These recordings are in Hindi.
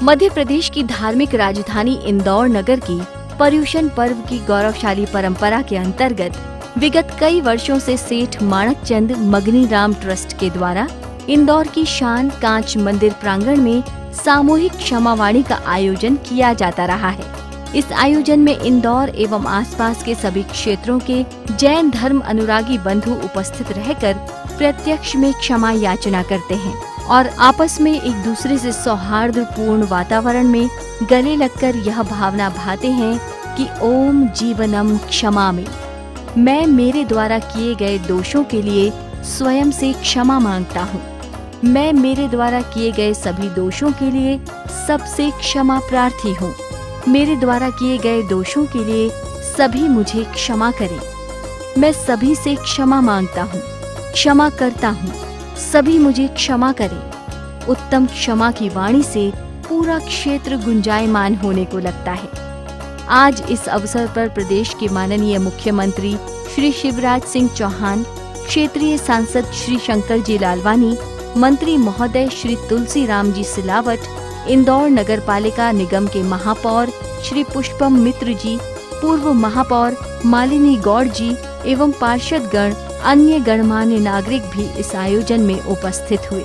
मध्य प्रदेश की धार्मिक राजधानी इंदौर नगर की पर्युषण पर्व की गौरवशाली परंपरा के अंतर्गत विगत कई वर्षों से सेठ माणकचंद मगनी राम ट्रस्ट के द्वारा इंदौर की शान कांच मंदिर प्रांगण में सामूहिक क्षमावाणी का आयोजन किया जाता रहा है। इस आयोजन में इंदौर एवं आसपास के सभी क्षेत्रों के जैन धर्म अनुरागी बंधु उपस्थित रहकर प्रत्यक्ष में क्षमा याचना करते हैं और आपस में एक दूसरे से सौहार्दपूर्ण वातावरण में गले लगकर यह भावना भाते हैं कि ओम जीवनम क्षमामि। मैं मेरे द्वारा किए गए दोषों के लिए स्वयं से क्षमा मांगता हूँ। मैं मेरे द्वारा किए गए सभी दोषों के लिए सबसे क्षमा प्रार्थी हूँ। मेरे द्वारा किए गए दोषों के लिए सभी मुझे क्षमा करें। मैं सभी से क्षमा मांगता हूँ, क्षमा करता हूँ, सभी मुझे क्षमा करें। उत्तम क्षमा की वाणी से पूरा क्षेत्र गुंजायमान होने को लगता है। आज इस अवसर पर प्रदेश के माननीय मुख्यमंत्री श्री शिवराज सिंह चौहान, क्षेत्रीय सांसद श्री शंकर जी लालवानी, मंत्री महोदय श्री तुलसी राम जी सिलावट, इंदौर नगर पालिका निगम के महापौर श्री पुष्पम मित्र जी, पूर्व महापौर मालिनी गौड़ जी एवं पार्षद गण, अन्य गणमान्य नागरिक भी इस आयोजन में उपस्थित हुए।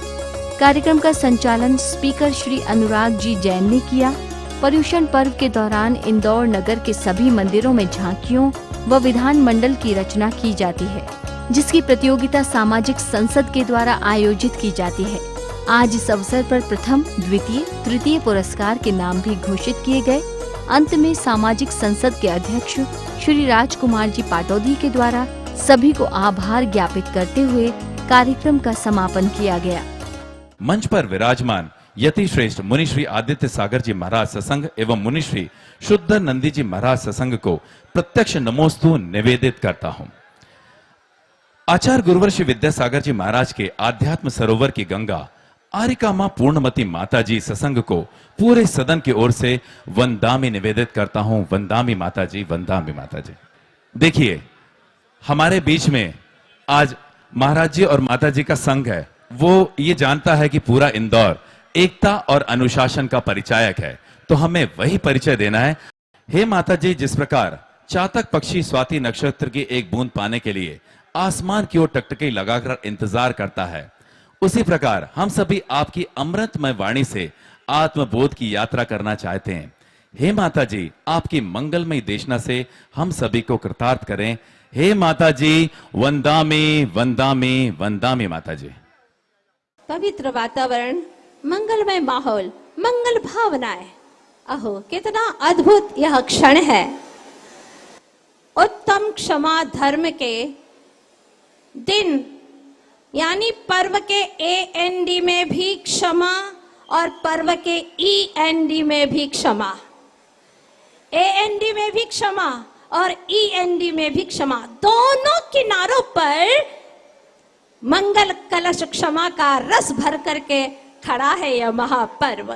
कार्यक्रम का संचालन स्पीकर श्री अनुराग जी जैन ने किया। पर्युषण पर्व के दौरान इंदौर नगर के सभी मंदिरों में झांकियों व विधान मंडल की रचना की जाती है, जिसकी प्रतियोगिता सामाजिक संसद के द्वारा आयोजित की जाती है। आज इस अवसर पर प्रथम, द्वितीय, तृतीय पुरस्कार के नाम भी घोषित किए गए। अंत में सामाजिक संसद के अध्यक्ष श्री राजकुमार जी पाटौदी के द्वारा सभी को आभार ज्ञापित करते हुए कार्यक्रम का समापन किया गया। मंच पर विराजमान यति श्रेष्ठ मुनि श्री आदित्य सागर जी महाराज सत्संग एवं मुनि श्री शुद्ध नंदी जी महाराज सत्संग को प्रत्यक्ष नमोस्तु निवेदित करता हूं। आचार्य गुरुवर श्री विद्यासागर जी महाराज के आध्यात्म सरोवर की गंगा आरिका मां पूर्णमती माता जी सत्संग को पूरे सदन की ओर से वंदामी निवेदित करता हूं। वंदामी माता जी, वंदामी माता जी। देखिए, हमारे बीच में आज महाराज जी और माता जी का संघ है। वो ये जानता है कि पूरा इंदौर एकता और अनुशासन का परिचायक है, तो हमें वही परिचय देना है। हे माता जी, जिस प्रकार चातक पक्षी स्वाति नक्षत्र की एक बूंद पाने के लिए आसमान की ओर टकटकी लगाकर इंतजार करता है, उसी प्रकार हम सभी आपकी अमृतमय वाणी से आत्मबोध की यात्रा करना चाहते हैं। हे माता जी, आपकी मंगलमय देशना से हम सभी को कृतार्थ करें। हे माता जी, वंदामी वंदामी वंदामी माता जी। पवित्र वातावरण, मंगलमय माहौल, मंगल भावनाएं, अहो कितना अद्भुत यह क्षण है। उत्तम क्षमा धर्म के दिन यानी पर्व के AND में भी क्षमा और पर्व के END में भी क्षमा, AND में भी क्षमा और END में भी क्षमा, दोनों किनारों पर मंगल कलश क्षमा का रस भर करके खड़ा है यह महापर्व।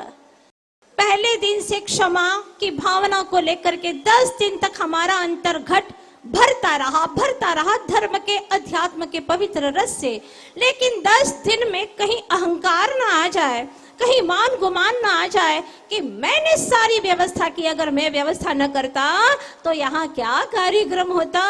पहले दिन से क्षमा की भावना को लेकर के 10 दिन तक हमारा अंतर्घट भरता रहा धर्म के अध्यात्म के पवित्र रस से। लेकिन 10 दिन में कहीं अहंकार ना आ जाए, कहीं मान गुमान ना आ जाए कि मैंने सारी व्यवस्था की, अगर मैं व्यवस्था न करता तो यहाँ क्या कार्यक्रम होता।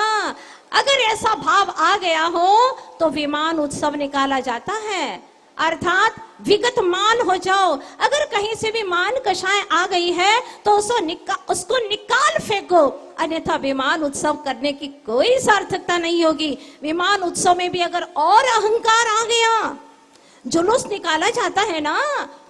अगर ऐसा भाव आ गया हो तो विमान उत्सव निकाला जाता है, अर्थात विगत मान हो जाओ। अगर कहीं से भी मान कषाय आ गई है तो उसको निकाल फेंको, अन्यथा विमान उत्सव करने की कोई सार्थकता नहीं होगी। विमान उत्सव में भी अगर और अहंकार आ गया, जुलूस निकाला जाता है ना,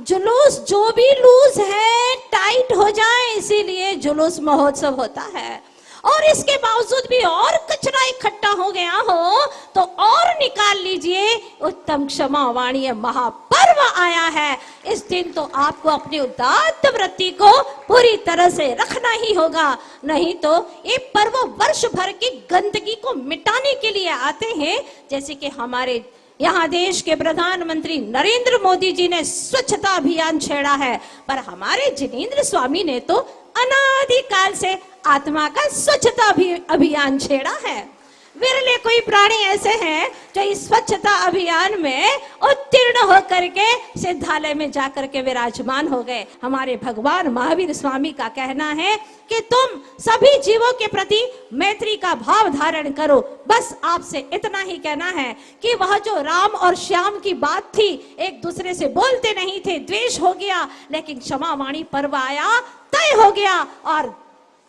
जुलूस जो भी लूज है टाइट हो जाए, इसीलिए जुलूस महोत्सव होता है। और इसके बावजूद भी और कचरा इकट्ठा हो गया हो तो और निकाल लीजिए। उत्तम क्षमा वाणी महापर्व आया है, इस दिन तो आपको अपनी उदात्त वृत्ति को पूरी तरह से रखना ही होगा, नहीं तो ये पर्व वर्ष भर की गंदगी को मिटाने के लिए आते हैं। जैसे कि हमारे यहाँ देश के प्रधानमंत्री नरेंद्र मोदी जी ने स्वच्छता अभियान छेड़ा है, पर हमारे जिनेंद्र स्वामी ने तो अनादिकाल से आत्मा का स्वच्छता अभियान छेड़ा है। विरले कोई प्राणी ऐसे हैं जो इस स्वच्छता अभियान में उत्तीर्ण होकर के सिद्धालय में जाकर के विराजमान हो गए। हमारे भगवान महावीर स्वामी का कहना है कि तुम सभी जीवों के प्रति मैत्री का भाव धारण करो। बस आपसे इतना ही कहना है कि वह जो राम और श्याम की बात थी, एक दूसरे से बोलते नहीं थे, द्वेष हो गया, लेकिन क्षमा वाणी पर्व आया, तय हो गया। और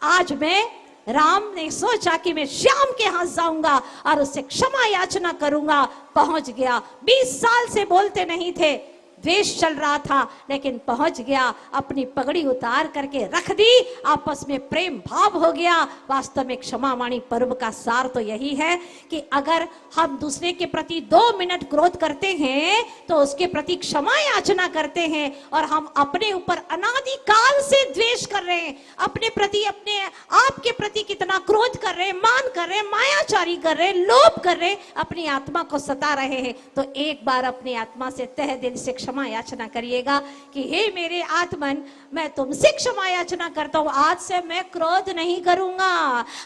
आज मैं राम ने सोचा कि मैं श्याम के हाथ जाऊंगा और उससे क्षमा याचना करूंगा। पहुंच गया। 20 साल से बोलते नहीं थे, द्वेष चल रहा था, लेकिन पहुंच गया, अपनी पगड़ी उतार करके रख दी, आपस में प्रेम भाव हो गया। वास्तव में क्षमा वाणी पर्व का सार तो यही है कि अगर हम दूसरे के प्रति 2 मिनट क्रोध करते हैं तो उसके प्रति क्षमा याचना करते हैं, और हम अपने ऊपर अनादि काल से द्वेष कर रहे हैं, अपने प्रति, अपने आप के प्रति कितना क्रोध कर रहे हैं, मान कर रहे हैं, मायाचारी कर रहे हैं, लोभ कर रहे हैं, अपनी आत्मा को सता रहे हैं। तो एक बार अपनी आत्मा से तहे दिल से क्षमा याचना करिएगा कि हे मेरे आत्मन, मैं तुमसे क्षमा याचना करता हूं, आज से मैं क्रोध नहीं करूंगा,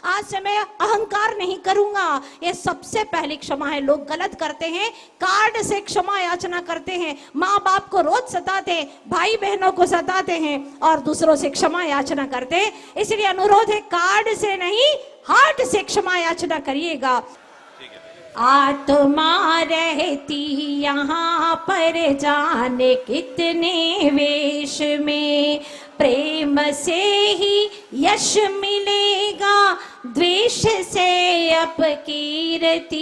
आज से मैं अहंकार नहीं करूंगा। ये सबसे पहली क्षमा है। लोग गलत करते हैं, कार्ड से क्षमा याचना करते हैं, माँ बाप को रोज सताते हैं, भाई बहनों को सताते हैं और दूसरों से क्षमा याचना करते हैं। इसलिए अनुरोध है, कार्ड से नहीं, हार्ट से क्षमा याचना करिएगा। आत्मा रहती यहाँ पर जाने कितने वेश में, प्रेम से ही यश मिलेगा, द्वेष से अपकीर्ति,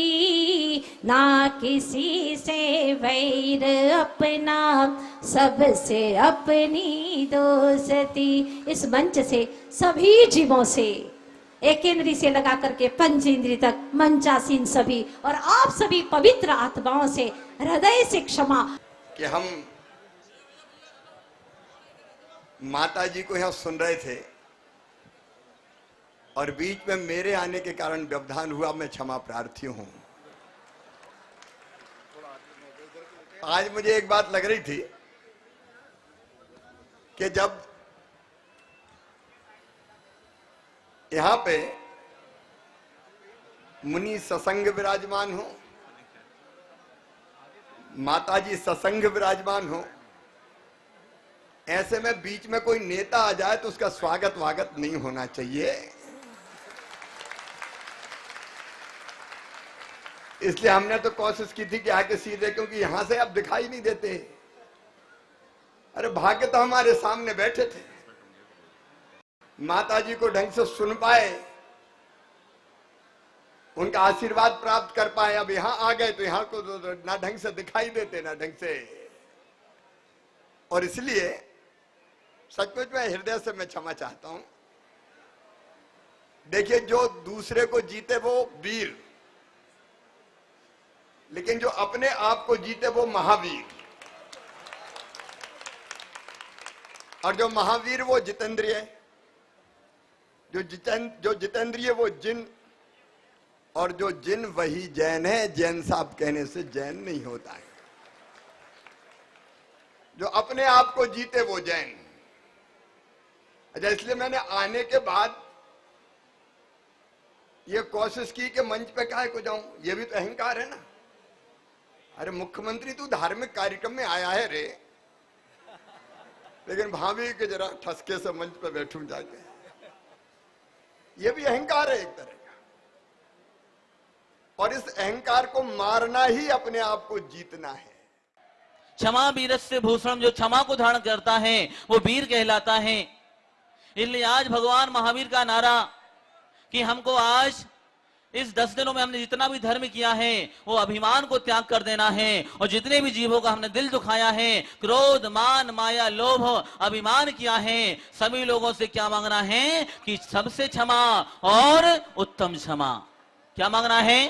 ना किसी से वैर अपना, सबसे अपनी दोस्ती। इस मंच से सभी जीवों से, एक इंद्री से लगा करके 5 इंद्री तक, मंचासीन सभी और आप सभी पवित्र आत्माओं से हृदय से क्षमा। कि हम माता जी को यहां सुन रहे थे और बीच में मेरे आने के कारण व्यवधान हुआ, मैं क्षमा प्रार्थी हूं। आज मुझे एक बात लग रही थी कि जब यहां पे मुनि सत्संग विराजमान हो, माताजी सत्संग विराजमान हो, ऐसे में बीच में कोई नेता आ जाए तो उसका स्वागत वागत नहीं होना चाहिए। इसलिए हमने तो कोशिश की थी कि आके सीधे, क्योंकि यहां से अब दिखाई नहीं देते। अरे भाग्य तो हमारे सामने बैठे थे, माता जी को ढंग से सुन पाए, उनका आशीर्वाद प्राप्त कर पाए। अब यहां आ गए तो यहां को ना ढंग से दिखाई देते, ना ढंग से। और इसलिए सचमुच में हृदय से मैं क्षमा चाहता हूं। देखिए, जो दूसरे को जीते वो वीर, लेकिन जो अपने आप को जीते वो महावीर। और जो महावीर वो जितेंद्रिय, जो जितेंद्रिय वो जिन, और जो जिन वही जैन है। जैन साहब कहने से जैन नहीं होता है। जो अपने आप को जीते वो जैन। अच्छा, इसलिए मैंने आने के बाद ये कोशिश की कि मंच पे काहे को जाऊं, ये भी तो अहंकार है ना। अरे मुख्यमंत्री तू धार्मिक कार्यक्रम में आया है रे, लेकिन भाभी के जरा ठसके से मंच पे बैठूं जाके, ये भी अहंकार है एक तरह का। और इस अहंकार को मारना ही अपने आप को जीतना है। क्षमा वीरस्य भूषणम, जो क्षमा को धारण करता है वो वीर कहलाता है। इसलिए आज भगवान महावीर का नारा कि हमको आज इस 10 दिनों में हमने जितना भी धर्म किया है वो अभिमान को त्याग कर देना है। और जितने भी जीवों का हमने दिल दुखाया है, क्रोध, मान, माया, लोभ, अभिमान किया है, सभी लोगों से क्या मांगना है कि सबसे क्षमा और उत्तम क्षमा। क्या मांगना है?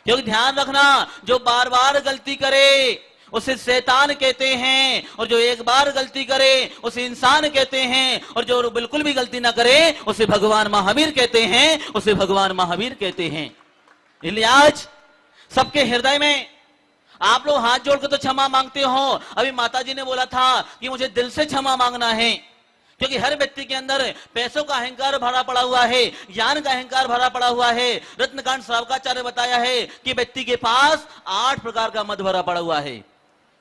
क्योंकि ध्यान रखना, जो बार बार गलती करे उसे शैतान कहते हैं, और जो एक बार गलती करे उसे इंसान कहते हैं, और जो बिल्कुल भी गलती ना करे उसे भगवान महावीर कहते हैं, उसे भगवान महावीर कहते हैं। इसलिए आज सबके हृदय में आप लोग हाथ जोड़ के तो क्षमा मांगते हो। अभी माता जी ने बोला था कि मुझे दिल से क्षमा मांगना है, क्योंकि हर व्यक्ति के अंदर पैसों का अहंकार भरा पड़ा हुआ है, ज्ञान का अहंकार भरा पड़ा हुआ है। रत्नकांत श्रावकाचार्य बताया है कि व्यक्ति के पास 8 प्रकार का मद भरा पड़ा हुआ है।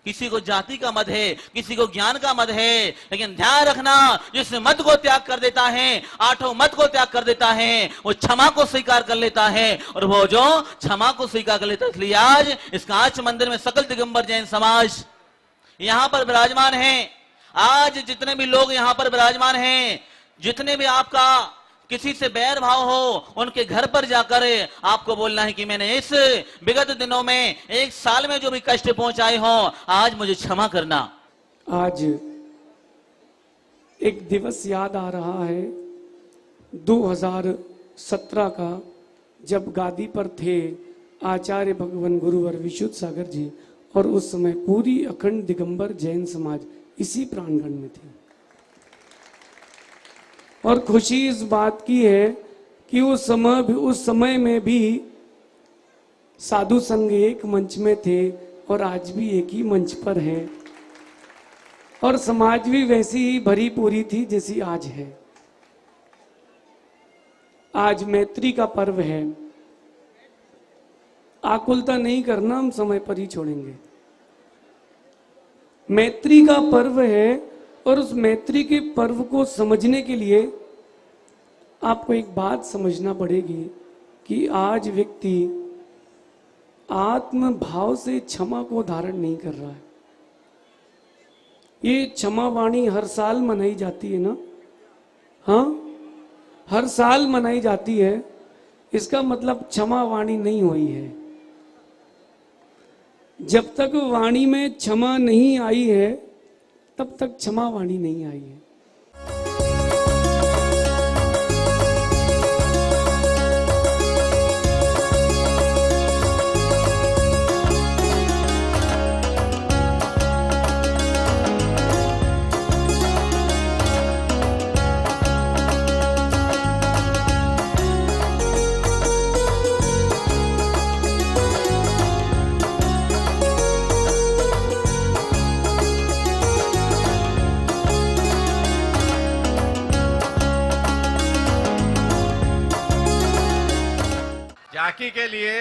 किसी को जाति का मद है, किसी को ज्ञान का मद है, लेकिन ध्यान रखना, जिस मद को त्याग कर देता है, 8 मद को त्याग कर देता है, वो क्षमा को स्वीकार कर लेता है। और वो जो क्षमा को स्वीकार कर लेता है, इसलिए आज इस कांच मंदिर में सकल दिगंबर जैन समाज यहां पर विराजमान है। आज जितने भी लोग यहां पर विराजमान हैं, जितने भी आपका किसी से बैर भाव हो, उनके घर पर जाकर आपको बोलना है कि मैंने इस विगत दिनों में, 1 साल में जो भी कष्ट पहुंचाए हो, आज मुझे क्षमा करना। आज एक दिवस याद आ रहा है 2017 का, जब गादी पर थे आचार्य भगवान गुरुवर विशुद्ध सागर जी, और उस समय पूरी अखंड दिगंबर जैन समाज इसी प्रांगण में थी। और खुशी इस बात की है कि उस समय में भी साधु संघ एक मंच में थे और आज भी एक ही मंच पर है, और समाज भी वैसी ही भरी पूरी थी जैसी आज है। आज मैत्री का पर्व है। आकुलता नहीं करना, हम समय पर ही छोड़ेंगे। मैत्री का पर्व है, और उस मैत्री के पर्व को समझने के लिए आपको एक बात समझना पड़ेगी कि आज व्यक्ति आत्म भाव से क्षमा को धारण नहीं कर रहा है। ये क्षमा वाणी हर साल मनाई जाती है ना, हाँ, हर साल मनाई जाती है। इसका मतलब क्षमा वाणी नहीं हुई है। जब तक वाणी में क्षमा नहीं आई है, तब तक क्षमा वाणी नहीं आई है। झांकी के लिए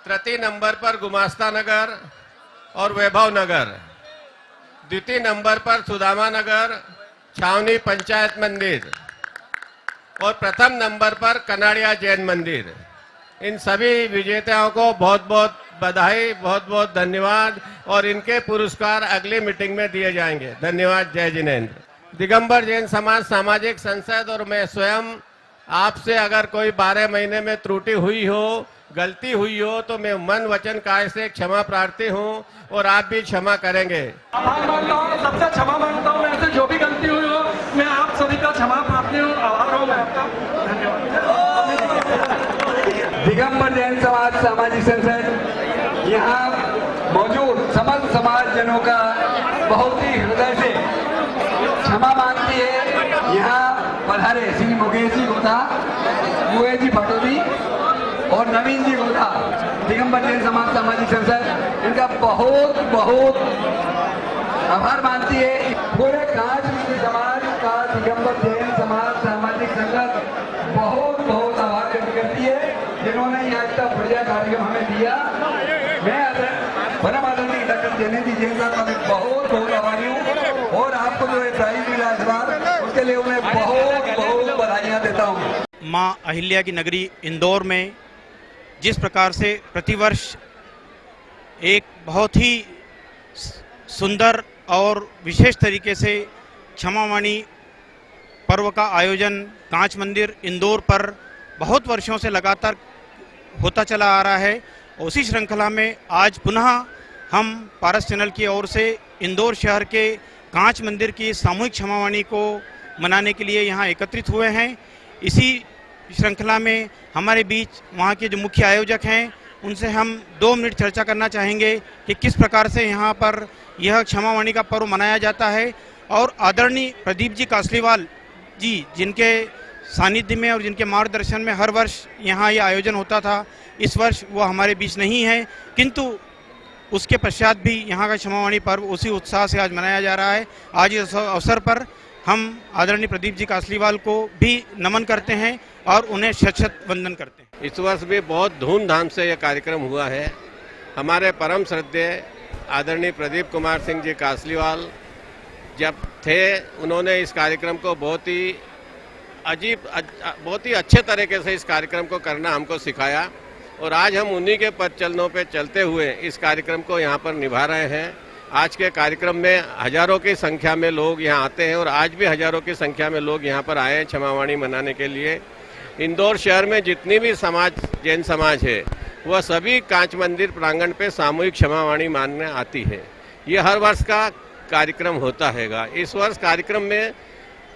तृतीय नंबर पर गुमास्ता नगर और वैभव नगर, द्वितीय नंबर पर सुदामा नगर, छावनी पंचायत मंदिर, और प्रथम नंबर पर कनाड़िया जैन मंदिर। इन सभी विजेताओं को बहुत बहुत बधाई, बहुत बहुत धन्यवाद, और इनके पुरस्कार अगली मीटिंग में दिए जाएंगे। धन्यवाद। जय जिनेन्द्र। दिगंबर जैन समाज सामाजिक संसद और मैं स्वयं आपसे अगर कोई 12 महीने में त्रुटि हुई हो, गलती हुई हो, तो मैं मन वचन काय से क्षमा प्रार्थी हूँ, और आप भी क्षमा करेंगे। आभार मानता हूँ, सबसे क्षमा मांगता हूँ। ऐसे जो भी गलती हुई हो, मैं आप सभी का क्षमा प्रार्थी हूँ। आभार हूँ मैं आपका। धन्यवाद। दिगंबर जैन समाज सामाजिक संसद यहाँ मौजूद समस्त समाज जनों का बहुत ही हृदय से क्षमा मांगती है। यहाँ पधारे श्री मुकेश जी गोथा, मुकेश जी भटोली और नवीन जी गोथा, दिगंबर जैन समाज सामाजिक संसद, इनका बहुत बहुत आभार मानती है। पूरे कांच मंदिर समाज का दिगंबर जैन समाज सामाजिक संसद बहुत बहुत आभार व्यक्त करती है, जिन्होंने यहाँ इतना बढ़िया कार्यक्रम हमें दिया। मैं परम आदरणीय डॉक्टर जयनेन्द्र जैन साहब का बहुत बहुत आभारी हूँ, और आपको जो प्राइज मिला इस बार, उसके लिए मैं बहुत बहुत बधाइयाँ देता हूँ। माँ अहिल्या की नगरी इंदौर में जिस प्रकार से प्रतिवर्ष एक बहुत ही सुंदर और विशेष तरीके से क्षमावाणी पर्व का आयोजन कांच मंदिर इंदौर पर बहुत वर्षों से लगातार होता चला आ रहा है, उसी श्रृंखला में आज पुनः हम पारस चैनल की ओर से इंदौर शहर के कांच मंदिर की सामूहिक क्षमावाणी को मनाने के लिए यहाँ एकत्रित हुए हैं। इसी श्रृंखला में हमारे बीच वहाँ के जो मुख्य आयोजक हैं, उनसे हम 2 मिनट चर्चा करना चाहेंगे कि किस प्रकार से यहाँ पर यह क्षमावाणी का पर्व मनाया जाता है। और आदरणीय प्रदीप जी कासलीवाल जी, जिनके सानिध्य में और जिनके मार्गदर्शन में हर वर्ष यहाँ ये आयोजन होता था, इस वर्ष वो हमारे बीच नहीं है, किंतु उसके पश्चात भी यहाँ का क्षमावाणी पर्व उसी उत्साह से आज मनाया जा रहा है। आज इस अवसर पर हम आदरणीय प्रदीप जी कासलीवाल को भी नमन करते हैं और उन्हें शत शत वंदन करते हैं। इस वर्ष भी बहुत धूमधाम से यह कार्यक्रम हुआ है। हमारे परम श्रद्धेय आदरणीय प्रदीप कुमार सिंह जी कासलीवाल जब थे, उन्होंने इस कार्यक्रम को बहुत ही अच्छे तरीके से इस कार्यक्रम को करना हमको सिखाया और आज हम उन्हीं के पद चलनों पे चलते हुए इस कार्यक्रम को यहाँ पर निभा रहे हैं। आज के कार्यक्रम में हजारों की संख्या में लोग यहाँ आते हैं और आज भी हजारों की संख्या में लोग यहाँ पर आए हैं क्षमावाणी मनाने के लिए। इंदौर शहर में जितनी भी समाज, जैन समाज है, वह सभी कांच मंदिर प्रांगण पे सामूहिक क्षमावाणी मानने आती है। ये हर वर्ष का कार्यक्रम होता हैगा। इस वर्ष कार्यक्रम में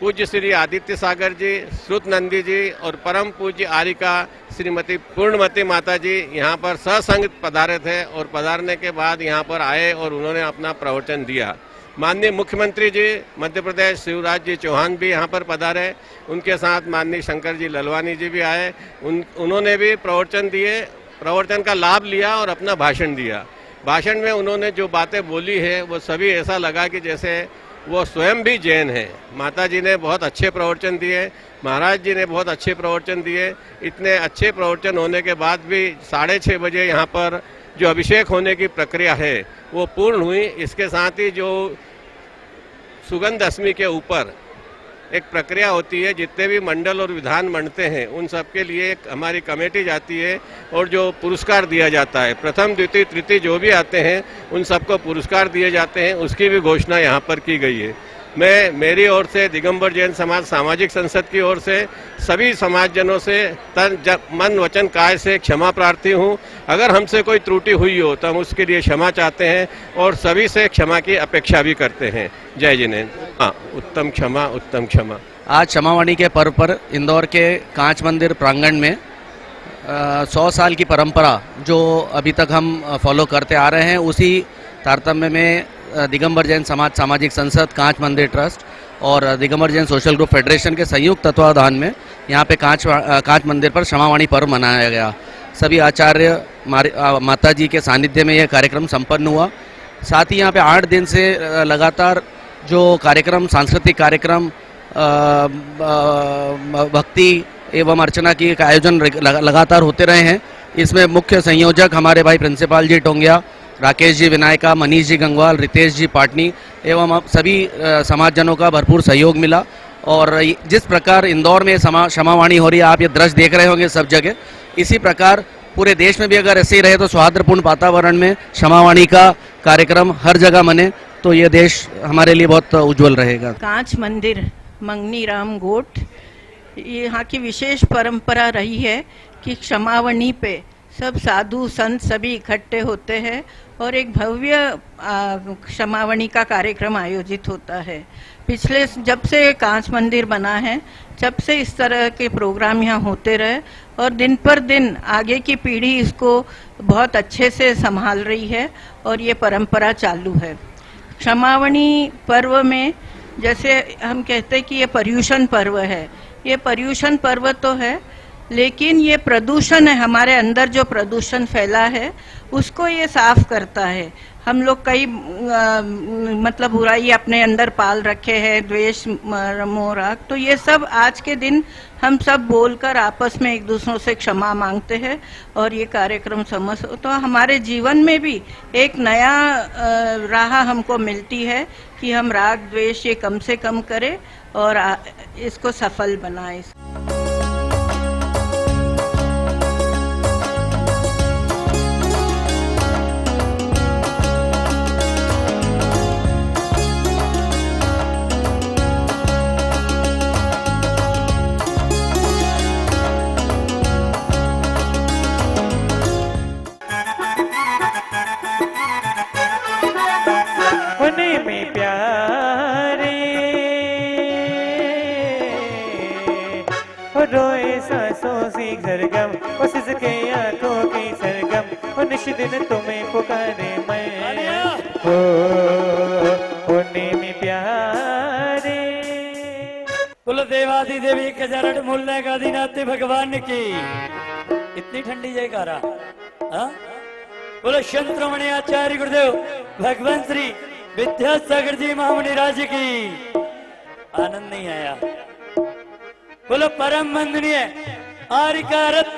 पूज्य श्री आदित्य सागर जी, श्रुत नंदी जी और परम पूज्य आरिका श्रीमती पूर्णमती माता जी यहाँ पर ससंग पधारे थे और पधारने के बाद यहाँ पर आए और उन्होंने अपना प्रवचन दिया। माननीय मुख्यमंत्री जी मध्य प्रदेश शिवराज जी चौहान भी यहाँ पर पधारे, उनके साथ माननीय शंकर जी ललवानी जी भी आए। उन्होंने भी प्रवचन दिए, प्रवचन का लाभ लिया और अपना भाषण दिया। भाषण में उन्होंने जो बातें बोली है वो सभी ऐसा लगा कि जैसे वो स्वयं भी जैन है। माता जी ने बहुत अच्छे प्रवचन दिए, महाराज जी ने बहुत अच्छे प्रवचन दिए। इतने अच्छे प्रवचन होने के बाद भी 6:30 बजे यहाँ पर जो अभिषेक होने की प्रक्रिया है वो पूर्ण हुई। इसके साथ ही जो सुगंध दशमी के ऊपर एक प्रक्रिया होती है, जितने भी मंडल और विधान बनते हैं उन सब के लिए एक हमारी कमेटी जाती है और जो पुरस्कार दिया जाता है, प्रथम द्वितीय तृतीय जो भी आते हैं उन सबको पुरस्कार दिए जाते हैं, उसकी भी घोषणा यहाँ पर की गई है। मैं मेरी ओर से दिगंबर जैन समाज सामाजिक संसद की ओर से सभी समाजजनों से मन वचन काय से क्षमा प्रार्थी हूँ। अगर हमसे कोई त्रुटि हुई हो तो हम उसके लिए क्षमा चाहते हैं और सभी से क्षमा की अपेक्षा भी करते हैं। जय जिनेन्द्र। हाँ, उत्तम क्षमा, उत्तम क्षमा। आज क्षमावाणी के पर्व पर इंदौर के कांच मंदिर प्रांगण में 100 साल की परंपरा जो अभी तक हम फॉलो करते आ रहे हैं, उसी तारतम्य में दिगंबर जैन समाज सामाजिक संसद, कांच मंदिर ट्रस्ट और Digambar Jain social group federation के संयुक्त तत्वावधान में यहाँ पे कांच मंदिर पर क्षमावाणी पर्व मनाया गया। सभी आचार्य माता जी के सानिध्य में यह कार्यक्रम संपन्न हुआ। साथ ही यहाँ पे 8 दिन से लगातार जो कार्यक्रम, सांस्कृतिक कार्यक्रम, भक्ति एवं अर्चना की आयोजन लगातार होते रहे हैं। इसमें मुख्य संयोजक हमारे भाई प्रिंसिपाल जी टोंगिया, राकेश जी विनायका, मनीष जी गंगवाल, रितेश जी पाटनी एवं सभी समाजजनों का भरपूर सहयोग मिला। और जिस प्रकार इंदौर में क्षमावाणी हो रही है, आप ये दृश्य देख रहे होंगे सब जगह, इसी प्रकार पूरे देश में भी अगर ऐसे ही रहे तो सौहार्दपूर्ण वातावरण में क्षमावाणी का कार्यक्रम हर जगह मने तो ये देश हमारे लिए बहुत उज्जवल रहेगा। कांच मंदिर मंगनी राम गोट, यहाँ की विशेष परंपरा रही है कि क्षमावणी पे सब साधु संत सभी इकट्ठे होते हैं और एक भव्य क्षमावणी का कार्यक्रम आयोजित होता है। पिछले जब से कांच मंदिर बना है, जब से इस तरह के प्रोग्राम यहाँ होते रहे और दिन पर दिन आगे की पीढ़ी इसको बहुत अच्छे से संभाल रही है और ये परंपरा चालू है। क्षमावणी पर्व में जैसे हम कहते हैं कि ये पर्यूषण पर्व है, ये पर्यूषण पर्व तो है, लेकिन ये प्रदूषण है, हमारे अंदर जो प्रदूषण फैला है उसको ये साफ करता है। हम लोग कई मतलब बुराई अपने अंदर पाल रखे हैं, द्वेष, मोह, राग, तो ये सब आज के दिन हम सब बोलकर आपस में एक दूसरों से क्षमा मांगते हैं और ये कार्यक्रम समझ तो हमारे जीवन में भी एक नया राह हमको मिलती है कि हम राग द्वेष ये कम से कम करें और इसको सफल बनाएं। में प्यारे रोए सांसों से सरगम, उस के आंखों की सरगम, निश दिन तुम्हें पुकारे मैं हो होने में प्यारे। कुल देवादि देवी के जरट मूल्य का दिनाते भगवान की इतनी ठंडी जयकारा। बोलो शंत्रमणि आचार्य गुरुदेव भगवान श्री विद्यासागर जी महामुनि राज की। आनंद नहीं आया। बोलो परम वंदनीय आरिकारत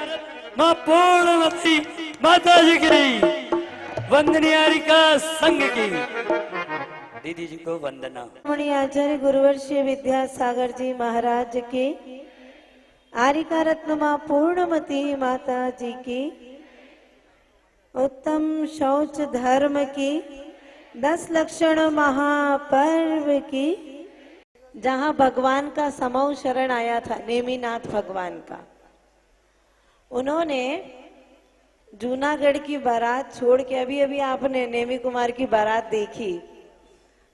मां पूर्णमती माता जी की, वंदनीय आरिका संघ की दीदी जी को वंदना। मणि आचार्य गुरुवर्षीय विद्यासागर जी महाराज की, आरिका रत्न मां पूर्णमती माता जी की, उत्तम शौच धर्म की, 10 लक्षण महापर्व की, जहां भगवान का समूह शरण आया था, नेमिनाथ भगवान का, उन्होंने जूनागढ़ की बारात छोड़ के, अभी अभी आपने नेमी कुमार की बारात देखी,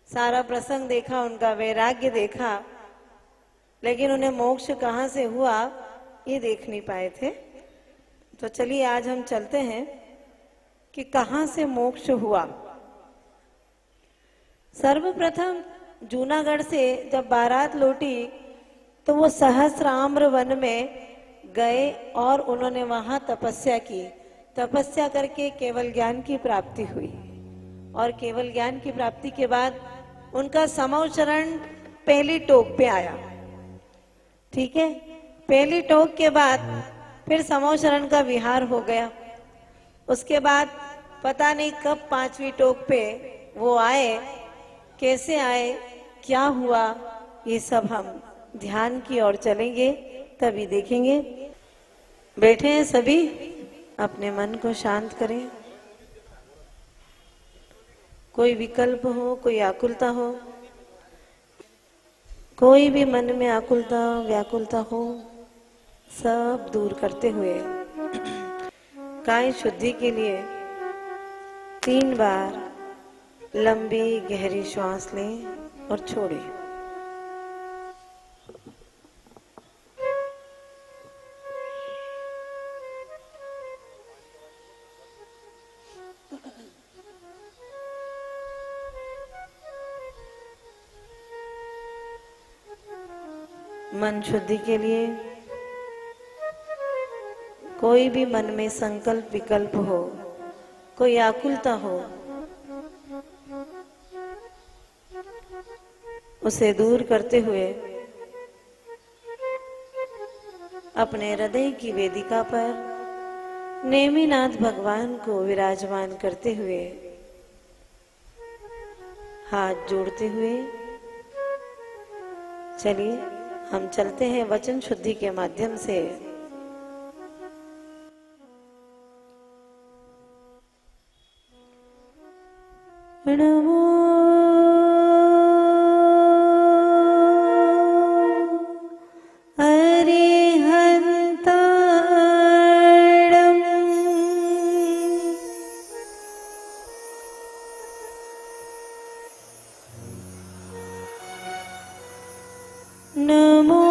सारा प्रसंग देखा, उनका वैराग्य देखा, लेकिन उन्हें मोक्ष कहाँ से हुआ ये देख नहीं पाए थे। तो चलिए आज हम चलते हैं कि कहाँ से मोक्ष हुआ। सर्वप्रथम जूनागढ़ से जब बारात लौटी तो वो सहस्राम्र वन में गए और उन्होंने वहां तपस्या की। तपस्या करके केवल ज्ञान की प्राप्ति हुई और केवल ज्ञान की प्राप्ति के बाद उनका समूह चरण पहली टोक पे आया। ठीक है, पहली टोक के बाद फिर समूह चरण का विहार हो गया। उसके बाद पता नहीं कब 5वीं टोक पे वो आए, कैसे आए, क्या हुआ, ये सब हम ध्यान की ओर चलेंगे तभी देखेंगे। बैठे हैं सभी, अपने मन को शांत करें। कोई विकल्प हो, कोई आकुलता हो, कोई भी मन में आकुलता व्याकुलता हो, सब दूर करते हुए काय शुद्धि के लिए 3 बार लंबी गहरी श्वास लें और छोड़ें। मन शुद्धि के लिए कोई भी मन में संकल्प विकल्प हो, कोई आकुलता हो, उसे दूर करते हुए अपने हृदय की वेदिका पर नेमिनाथ भगवान को विराजमान करते हुए, हाथ जोड़ते हुए चलिए हम चलते हैं वचन शुद्धि के माध्यम से। नमो नमो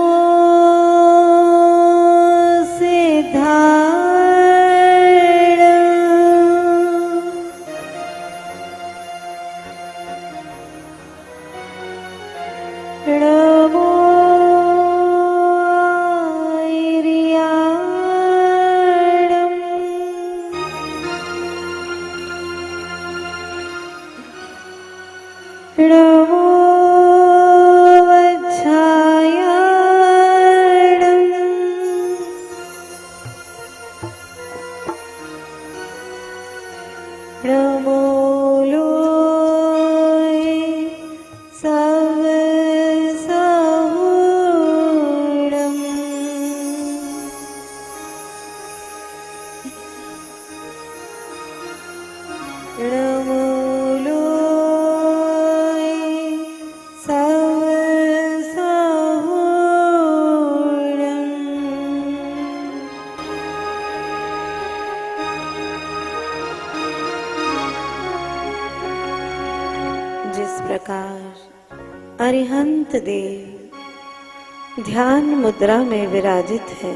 अरिहंत देव ध्यान मुद्रा में विराजित है,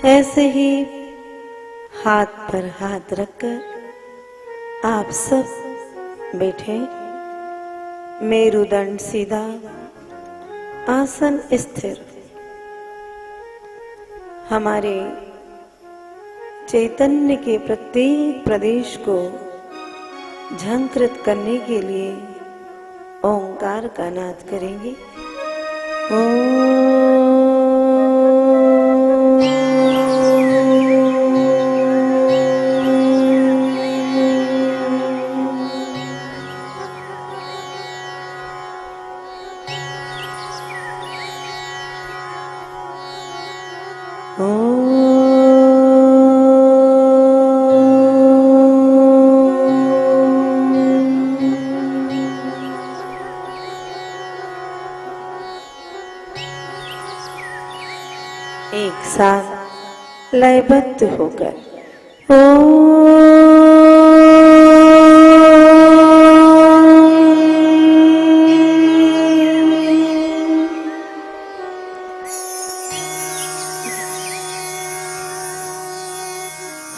ऐसे ही हाथ पर हाथ रखकर आप सब बैठे, मेरुदंड सीधा, आसन स्थिर। हमारे चैतन्य के प्रत्येक प्रदेश को झंकृत करने के लिए ओंकार का नाद करेंगे। एक साथ लयबद्ध होकर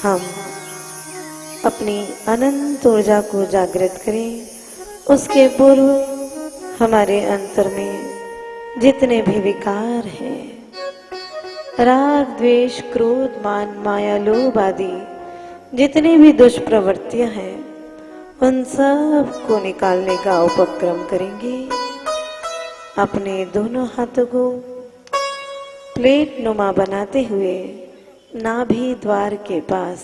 हम अपनी अनंत ऊर्जा को जागृत करें। उसके पूर्व हमारे अंतर में जितने भी विकार हैं, राग द्वेष क्रोध मान माया लोभ आदि जितनी भी दुष्प्रवृत्तियां हैं, उन सब को निकालने का उपक्रम करेंगे। अपने दोनों हाथों को प्लेट नुमा बनाते हुए नाभि द्वार के पास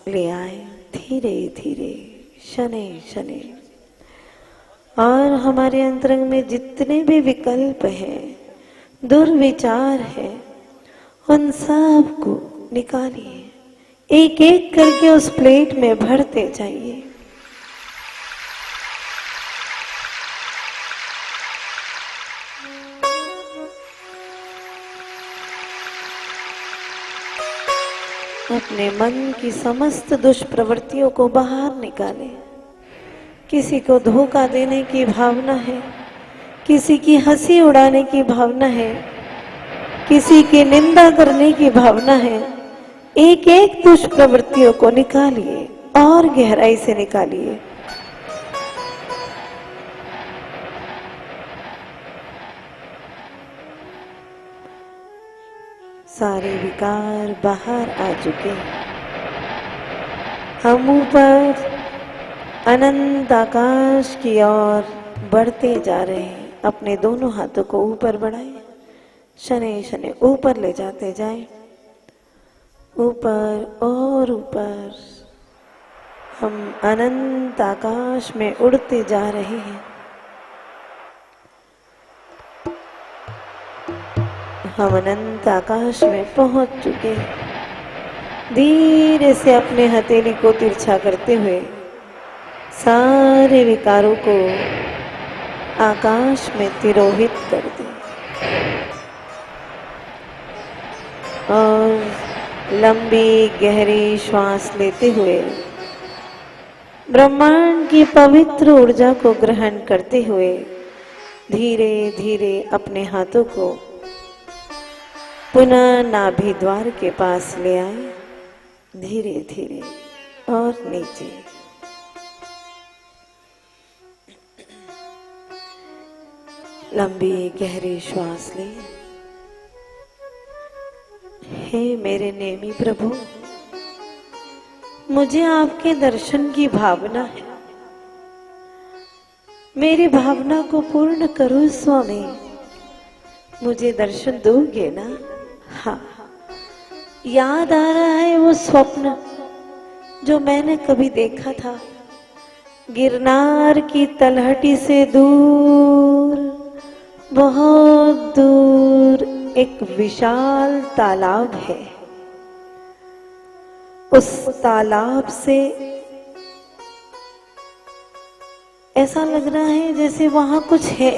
ले आए, धीरे धीरे शनैः शनैः। और हमारे अंतरंग में जितने भी विकल्प हैं, दुर्विचार है, उन सब को निकालिए। एक एक करके उस प्लेट में भरते जाइए। अपने मन की समस्त दुष्प्रवृत्तियों को बाहर निकालें। किसी को धोखा देने की भावना है, किसी की हंसी उड़ाने की भावना है, किसी की निंदा करने की भावना है, एक एक दुष्प्रवृत्तियों को निकालिए और गहराई से निकालिए। सारे विकार बाहर आ चुके हैं। हम ऊपर अनंत आकाश की ओर बढ़ते जा रहे हैं। अपने दोनों हाथों को ऊपर बढ़ाएं, शनैः शनैः ऊपर ले जाते जाएं, ऊपर और ऊपर। हम अनंत आकाश में उड़ते जा रहे हैं। हम अनंत आकाश में पहुंच चुके हैं। धीरे से अपने हथेली को तिरछा करते हुए सारे विकारों को आकाश में तिरोहित कर दें और लंबी गहरी श्वास लेते हुए ब्रह्मांड की पवित्र ऊर्जा को ग्रहण करते हुए धीरे धीरे अपने हाथों को पुनः नाभि द्वार के पास ले आए, धीरे धीरे और नीचे। लंबी गहरी श्वास ले। हे मेरे नेमी प्रभु, मुझे आपके दर्शन की भावना है। मेरी भावना को पूर्ण करो स्वामी। मुझे दर्शन दोगे ना? हाँ, याद आ रहा है वो स्वप्न जो मैंने कभी देखा था। गिरनार की तलहटी से दूर, बहुत दूर एक विशाल तालाब है। उस तालाब से ऐसा लग रहा है जैसे वहां कुछ है।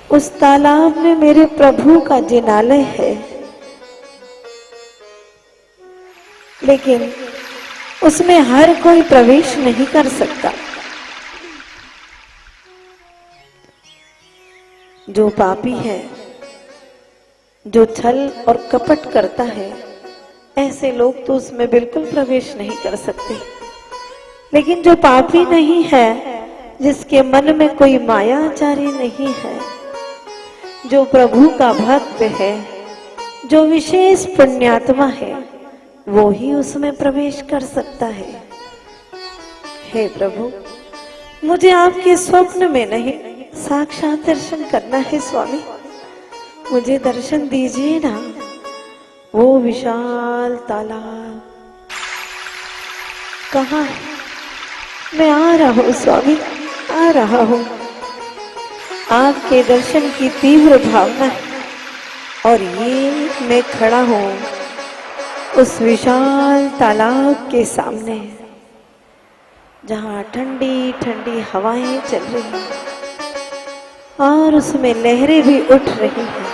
उस तालाब में मेरे प्रभु का जिनालय है, लेकिन उसमें हर कोई प्रवेश नहीं कर सकता। जो पापी है, जो छल और कपट करता है, ऐसे लोग तो उसमें बिल्कुल प्रवेश नहीं कर सकते। लेकिन जो पापी नहीं है, जिसके मन में कोई मायाचारी नहीं है, जो प्रभु का भक्त है, जो विशेष पुण्यात्मा है, वो ही उसमें प्रवेश कर सकता है। हे प्रभु, मुझे आपके स्वप्न में नहीं साक्षात दर्शन करना है स्वामी। मुझे दर्शन दीजिए ना। वो विशाल तालाब कहाँ है? मैं आ रहा हूँ स्वामी, आ रहा हूँ। आपके दर्शन की तीव्र भावना है और ये मैं खड़ा हूँ उस विशाल तालाब के सामने, जहाँ ठंडी ठंडी हवाएं चल रही हैं और उसमें लहरें भी उठ रही हैं।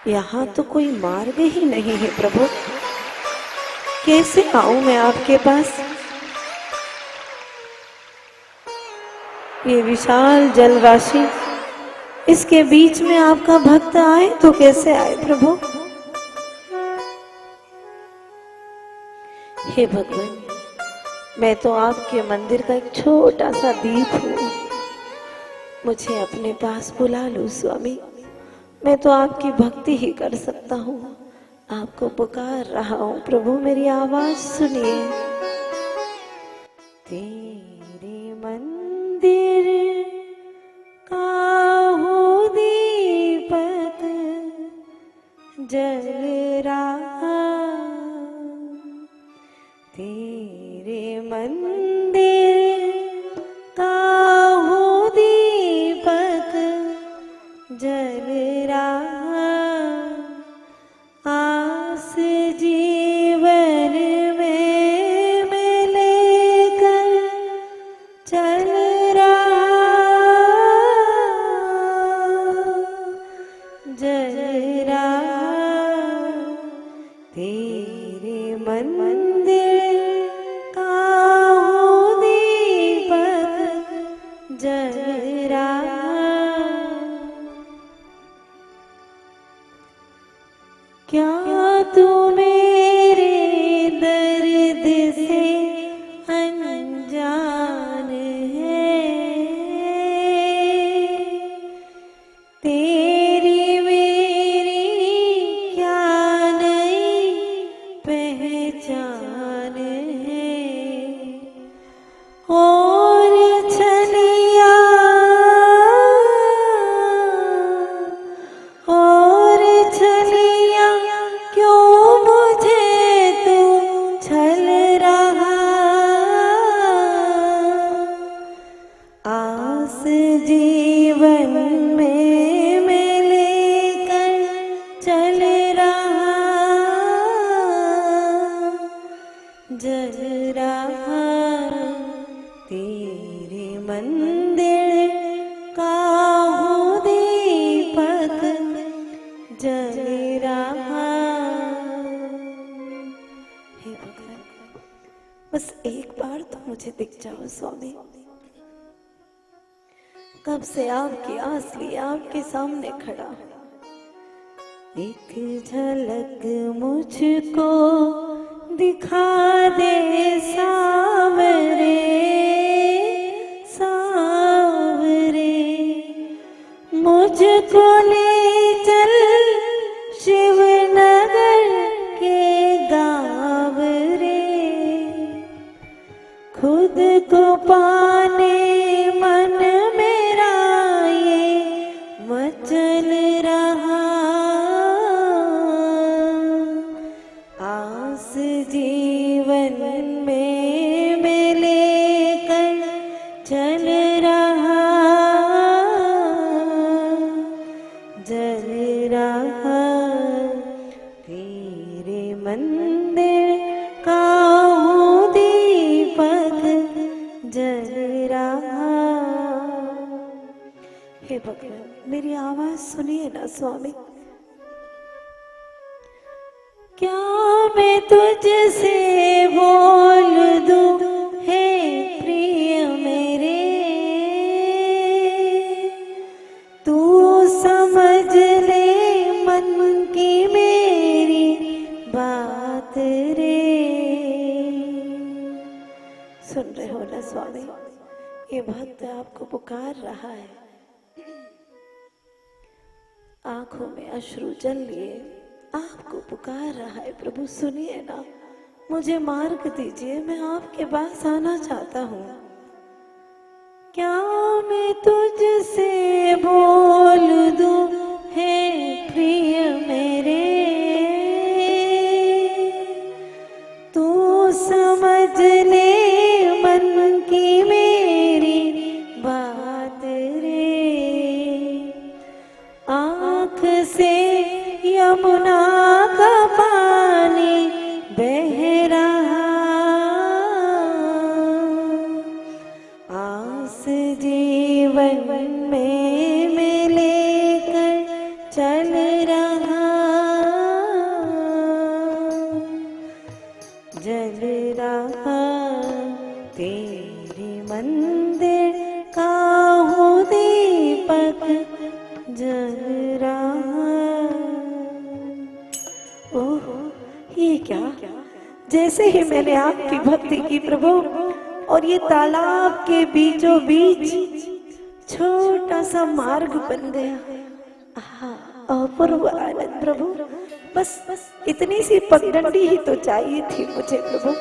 यहाँ तो कोई मार्ग ही नहीं है प्रभु, कैसे आऊं मैं आपके पास? ये विशाल जल राशि, इसके बीच में आपका भक्त आए तो कैसे आए प्रभु? हे भगवान, मैं तो आपके मंदिर का एक छोटा सा दीप हूँ। मुझे अपने पास बुला लो स्वामी। मैं तो आपकी भक्ति ही कर सकता हूँ। आपको पुकार रहा हूँ प्रभु, मेरी आवाज सुनिए। तेरे मंदिर का हो दीपक जल रहा, तेरे मंदिर का हो दीपक जल रहा, आस जीवन में मैं लेकर चल रहा, जल रहा, तेरे मंदिर का हो दीपक जल रहा। क्या तू मेरे दर्द से अनजान है? तेरी मेरी क्या नई पहचान है? और छलिया और छलिया क्यों मुझे तू छल रहा? आस जीवन में मैं लेकर चल रहा, जल रहा, तेरे मंदिर का हो दीपक जल रहा। हे भगवान, बस एक बार तो मुझे दिख जाओ स्वामी। कब से आपकी आस लिए आपके सामने खड़ा हूं। एक झलक मुझको दिखा दे सावरे, सावरे, मुझको ले चल शिवनगर के गाँव रे। खुद को पाने मन मेरा ये मचल रहा, आस जीवन में मैं लेकर चल रहा, जल रहा, तेरे मंदिर का हो दीपक जल रहा। हे भगवान, मेरी आवाज सुनिए ना स्वामी। क्या मैं तुझसे बोल दूं हे प्रिय मेरे? तू समझ ले मन की मेरी बात रे। सुन रहे हो ना स्वामी, ये भक्त आपको पुकार रहा है। आंखों में अश्रु जल लिए आपको पुकार रहा है प्रभु, सुनिए ना। मुझे मार्ग दीजिए, मैं आपके पास आना चाहता हूँ। क्या मैं तुझसे बोल दूं है प्रिय मेरे, तू समझ ले मन की मेरी बात रे। आँख से यमुना का पानी बह रहा, आस जीवन में मैं लेकर चल रहा, जल रहा तेरी मंदिर का हो दीपक जल रहा। ओह, ये क्या, जैसे ही मैंने आपकी भक्ति की प्रभु, और ये तालाब के बीचों बीच छोटा सा मार्ग बन गया। अपूर्व आनंद प्रभु, बस इतनी सी पगडंडी ही तो चाहिए थी मुझे प्रभु।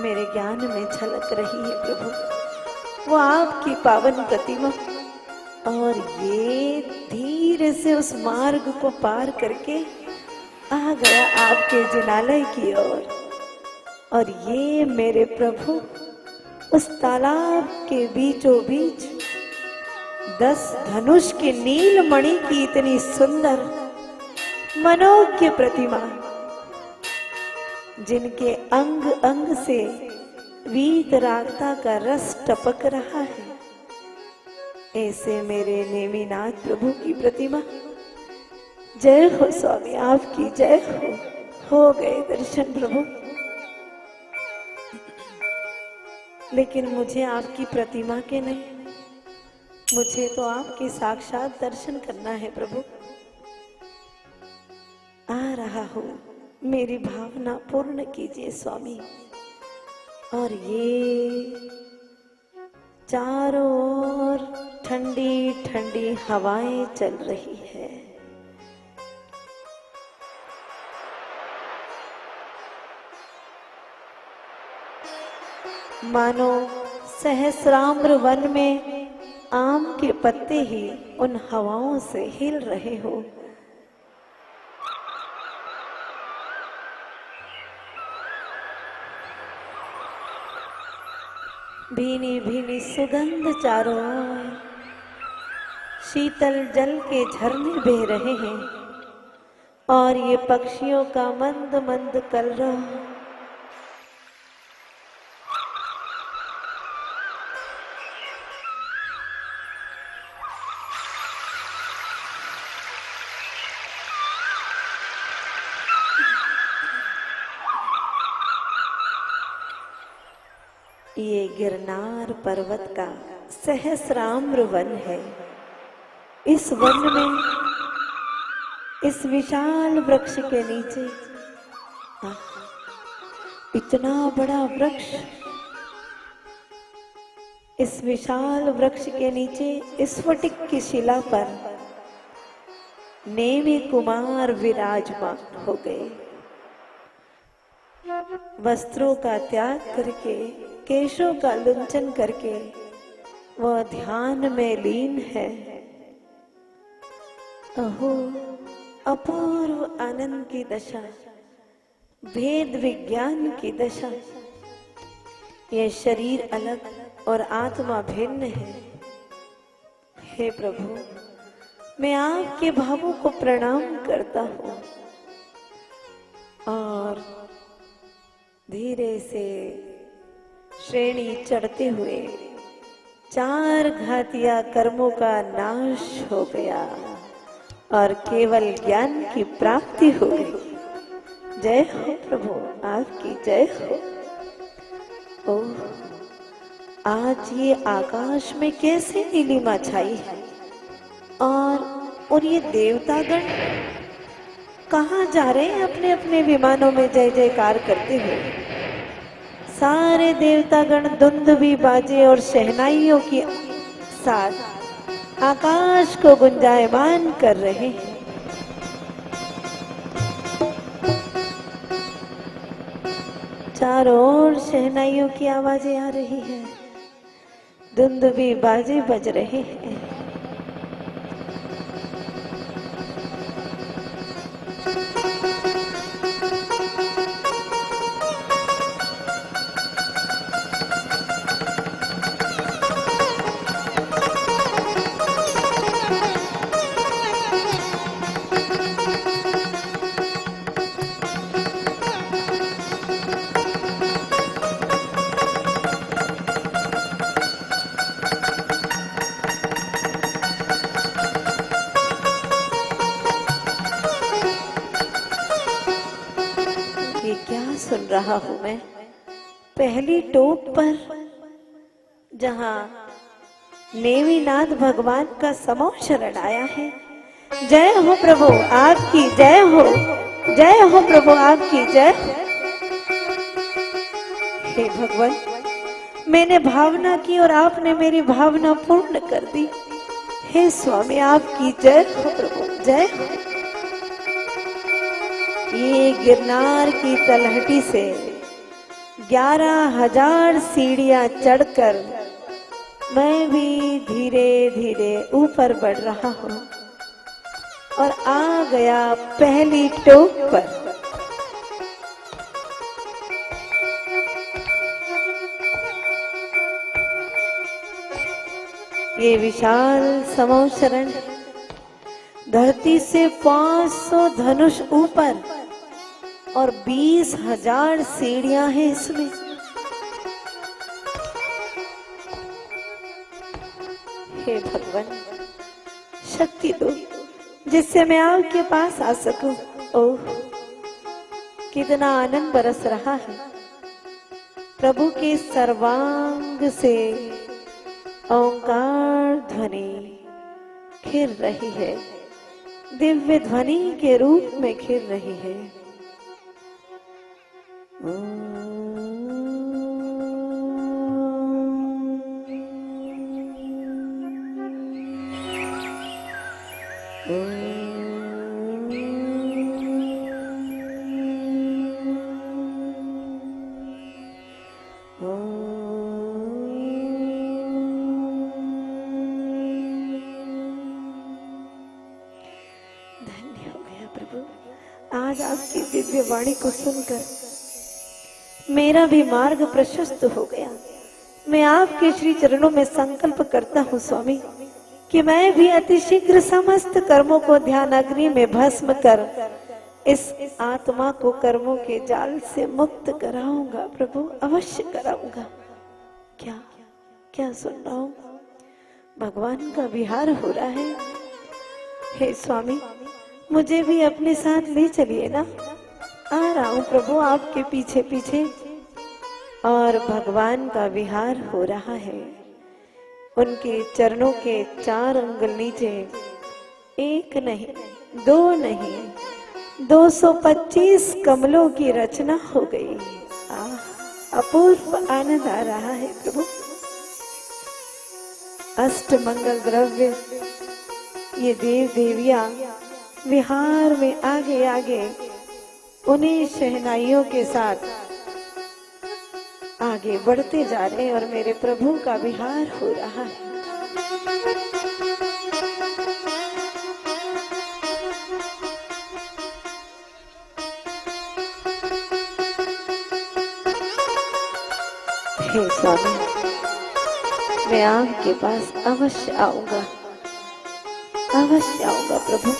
मेरे ज्ञान में झलक रही है प्रभु वो आपकी पावन प्रतिमा, और ये धीरे से उस मार्ग को पार करके आ गया आपके जिनालय की ओर। और ये मेरे प्रभु उस तालाब के बीचों बीच 10 धनुष के नीलमणि की इतनी सुंदर मनोज्ञ प्रतिमा, जिनके अंग अंग से वीतरागता का रस टपक रहा है, ऐसे मेरे नेमिनाथ प्रभु की प्रतिमा। जय हो स्वामी, आपकी जय हो गए दर्शन प्रभु। लेकिन मुझे आपकी प्रतिमा के नहीं, मुझे तो आपके साक्षात दर्शन करना है प्रभु। आ रहा हूँ, मेरी भावना पूर्ण कीजिए स्वामी। और ये चारों ओर ठंडी ठंडी हवाएं चल रही है। मानो सहस्राम्र वन में आम के पत्ते ही उन हवाओं से हिल रहे हो। भीनी भीनी सुगंध चारों ओर, शीतल जल के झरने बह रहे हैं, और ये पक्षियों का मंद मंद कलरव। ये गिरनार पर्वत का सहस्राम्र वन है। इस वन में, इस विशाल वृक्ष के नीचे, इतना बड़ा वृक्ष, इस विशाल वृक्ष के नीचे स्फटिक की शिला पर नेमि कुमार विराजमान हो गए। वस्त्रों का त्याग करके, केशों का लुंचन करके वह ध्यान में लीन है। अहो, अपूर्व आनंद की दशा, भेद विज्ञान की दशा। यह शरीर अलग और आत्मा भिन्न है। हे प्रभु, मैं आपके भावों को प्रणाम करता हूँ, और धीरे से श्रेणी चढ़ते हुए 4 घातिया कर्मों का नाश हो गया और केवल ज्ञान की प्राप्ति हो गई। जय हो प्रभु, आपकी जय हो। ओह, आज ये आकाश में कैसे नीलिमा छाई है, और ये देवतागण कहाँ जा रहे हैं अपने अपने विमानों में जय जयकार करते हुए। सारे देवतागण दुंदुभी बाजे और शहनाइयों के साथ आकाश को गुंजायमान कर रहे हैं। चारों ओर शहनाइयों की आवाजें आ रही है, दुंदुभी बाजे बज रहे हैं। ये क्या सुन रहा हूं मैं? पहली टोप पर जहां नेमिनाथ भगवान का समूह शरण आया है। जय हो प्रभु आपकी जय हो, जय हो प्रभु आपकी जय हो। हे भगवान, मैंने भावना की और आपने मेरी भावना पूर्ण कर दी। हे स्वामी आपकी जय हो प्रभु, जय हो। ये गिरनार की तलहटी से 11,000 सीढ़ियां चढ़कर मैं भी धीरे धीरे ऊपर बढ़ रहा हूं और आ गया पहली टोक पर। ये विशाल समूह शरण, धरती से 500 धनुष ऊपर और 20,000 सीढ़ियां हैं इसमें। हे भगवान, शक्ति दो जिससे मैं आपके पास आ सकूं। ओह, कितना आनंद बरस रहा है। प्रभु के सर्वांग से ओंकार ध्वनि खिल रही है, दिव्य ध्वनि के रूप में खिल रही है। धन्य हो गया प्रभु, आज आपकी दिव्य वाणी को सुनकर मेरा भी मार्ग प्रशस्त हो गया। मैं आपके श्री चरणों में संकल्प करता हूँ स्वामी कि मैं भी अति शीघ्र समस्त कर्मों को ध्यान अग्नि में भस्म कर इस आत्मा को कर्मों के जाल से मुक्त कराऊंगा प्रभु, अवश्य कराऊंगा। क्या क्या सुन रहा हूँ? भगवान का विहार हो रहा है। हे स्वामी, मुझे भी अपने साथ ले चलिए ना। आ रहा हूँ प्रभु आपके पीछे पीछे। और भगवान का विहार हो रहा है। उनके चरणों के 4 अंगुल नीचे एक नहीं, 2 नहीं, 225 कमलों की रचना हो गई। अपूर्व आनंद आ रहा है प्रभु। अष्ट मंगल द्रव्य, ये देव देवियां विहार में आगे आगे उन्हीं शहनाइयों के साथ आगे बढ़ते जा रहे हैं और मेरे प्रभु का विहार हो रहा है। हे स्वामी, मैं आपके पास अवश्य आऊंगा, अवश्य आऊंगा प्रभु।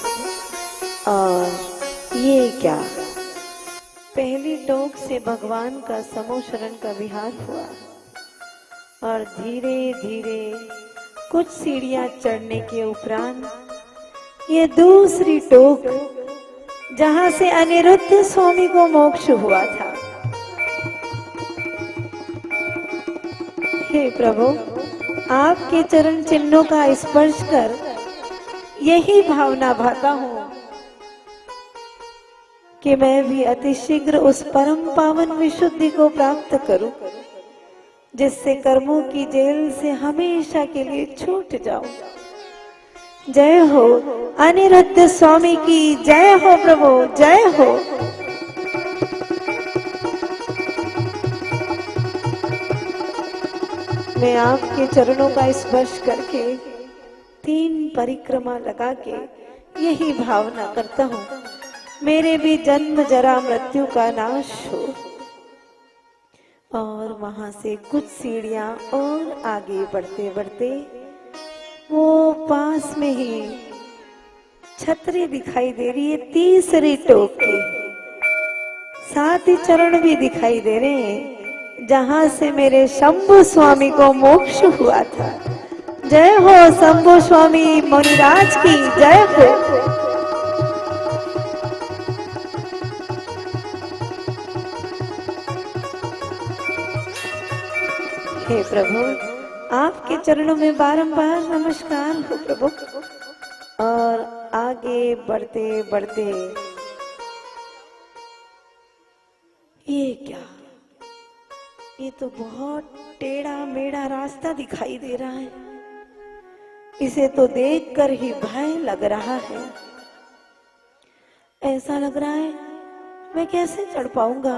और ये क्या, पहली टोक से भगवान का समूह शरण का विहार हुआ और धीरे धीरे कुछ सीढ़ियां चढ़ने के उपरांत ये दूसरी टोक जहां से अनिरुद्ध स्वामी को मोक्ष हुआ था। हे प्रभु, आपके चरण चिन्हों का स्पर्श कर यही भावना भाता हूं कि मैं भी अति शीघ्र उस परम पावन विशुद्धि को प्राप्त करूं, जिससे कर्मों की जेल से हमेशा के लिए छूट जाऊं जय हो। अनिरुद्ध स्वामी की जय हो प्रभु, जय हो। मैं आपके चरणों का स्पर्श करके 3 परिक्रमा लगा के यही भावना करता हूँ, मेरे भी जन्म जरा मृत्यु का नाश हो। और वहां से कुछ सीढ़ियां और आगे बढ़ते बढ़ते वो पास में ही छतरी दिखाई दे रही है, तीसरी टोक की। 7 ही चरण भी दिखाई दे रहे हैं जहां से मेरे शंभु स्वामी को मोक्ष हुआ था। जय हो शंभु स्वामी मुनिराज की जय हो। हे प्रभु, आपके चरणों में बारंबार नमस्कार हो प्रभु। और आगे बढ़ते बढ़ते ये क्या, ये तो बहुत टेढ़ा मेढ़ा रास्ता दिखाई दे रहा है। इसे तो देखकर ही भय लग रहा है। ऐसा लग रहा है मैं कैसे चढ़ पाऊंगा।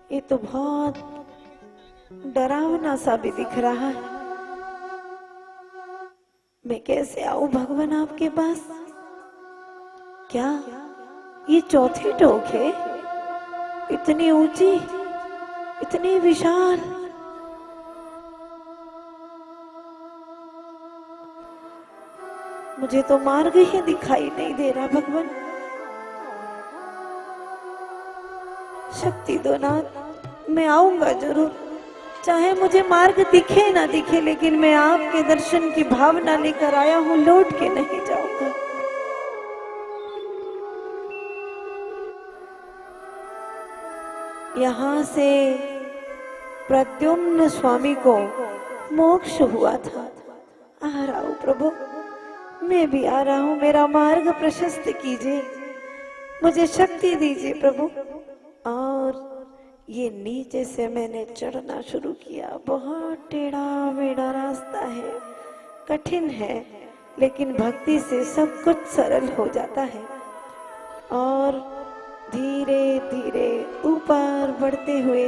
ये तो बहुत डरावना सा भी दिख रहा है। मैं कैसे आऊं भगवान आपके पास। क्या ये चौथी टोक है, इतनी ऊंची, इतनी विशाल। मुझे तो मार्ग ही दिखाई नहीं दे रहा भगवान। शक्ति दो नाथ, मैं आऊंगा जरूर, चाहे मुझे मार्ग दिखे ना दिखे, लेकिन मैं आपके दर्शन की भावना लेकर आया हूं, लौट के नहीं जाऊंगा। यहाँ से प्रद्युम्न स्वामी को मोक्ष हुआ था। आ रहा हूं प्रभु, मैं भी आ रहा हूं। मेरा मार्ग प्रशस्त कीजिए, मुझे शक्ति दीजिए प्रभु। और ये नीचे से मैंने चढ़ना शुरू किया। बहुत टेढ़ा मेढ़ा रास्ता है, कठिन है, लेकिन भक्ति से सब कुछ सरल हो जाता है। और धीरे धीरे ऊपर बढ़ते हुए,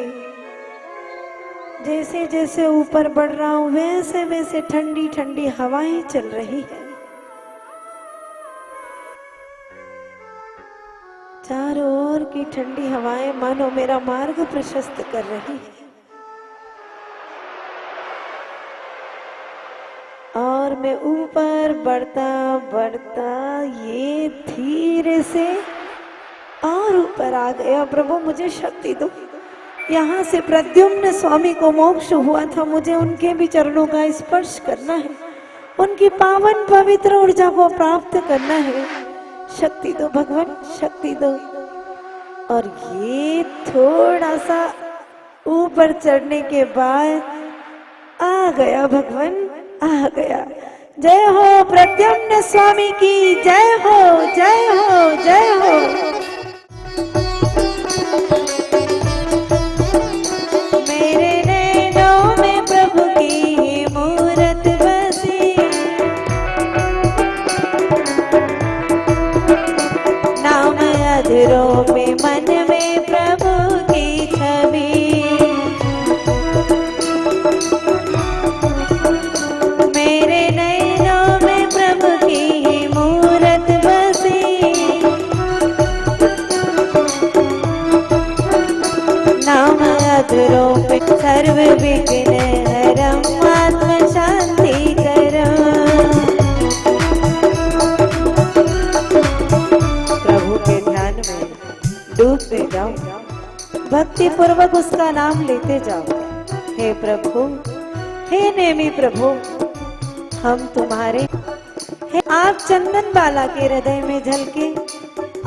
जैसे जैसे ऊपर बढ़ रहा हूं वैसे वैसे ठंडी ठंडी हवाएं चल रही है। चारों ओर की ठंडी हवाएं मानो मेरा मार्ग प्रशस्त कर रही है। और मैं ऊपर बढ़ता बढ़ता ये धीरे से और ऊपर आ गया। प्रभु मुझे शक्ति दो। यहाँ से प्रद्युम्न स्वामी को मोक्ष हुआ था, मुझे उनके भी चरणों का स्पर्श करना है, उनकी पावन पवित्र ऊर्जा को प्राप्त करना है। शक्ति दो भगवान, शक्ति दो। और ये थोड़ा सा ऊपर चढ़ने के बाद आ गया भगवान, आ गया। जय हो प्रद्युम्न स्वामी की जय हो, जय हो, जय हो। मेरे नैनों में प्रभु की मूरत बसी, नाम अधरों में मन में प्रभु की छवि। मेरे नैनों में प्रभु की मूरत बसी, नाम अधरों पे सर्व विघ्न हरम आत्म शांति करम। प्रभु के ध्यान में डूबते जाओ, भक्ति पूर्वक उसका नाम लेते जाओ। हे प्रभु, हे नेमी प्रभु, हम तुम्हारे हैं। आप चंदन बाला के हृदय में झलके,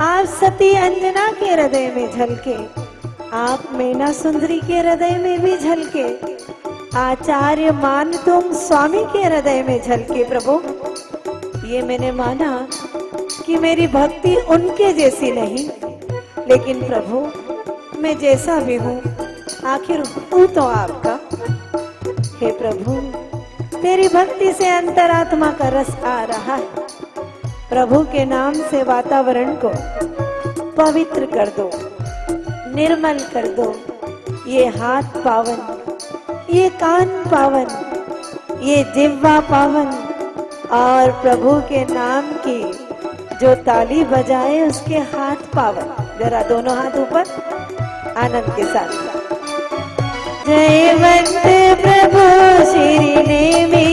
आप सती अंजना के हृदय में झलके, आप मैना सुंदरी के हृदय में भी झलके, आचार्य मान तुम स्वामी के हृदय में झलके। प्रभु ये मैंने माना कि मेरी भक्ति उनके जैसी नहीं, लेकिन प्रभु मैं जैसा भी हूँ आखिर हूँ तो आपका। हे प्रभु तेरी भक्ति से अंतरात्मा का रस आ रहा है। प्रभु के नाम से वातावरण को पवित्र कर दो, निर्मल कर दो। ये हाथ पावन, ये कान पावन, ये जिह्वा पावन, और प्रभु के नाम की जो ताली बजाए उसके हाथ पावन। जरा दोनों हाथ ऊपर आनंद के साथ। जयवंत प्रभु श्री नेमि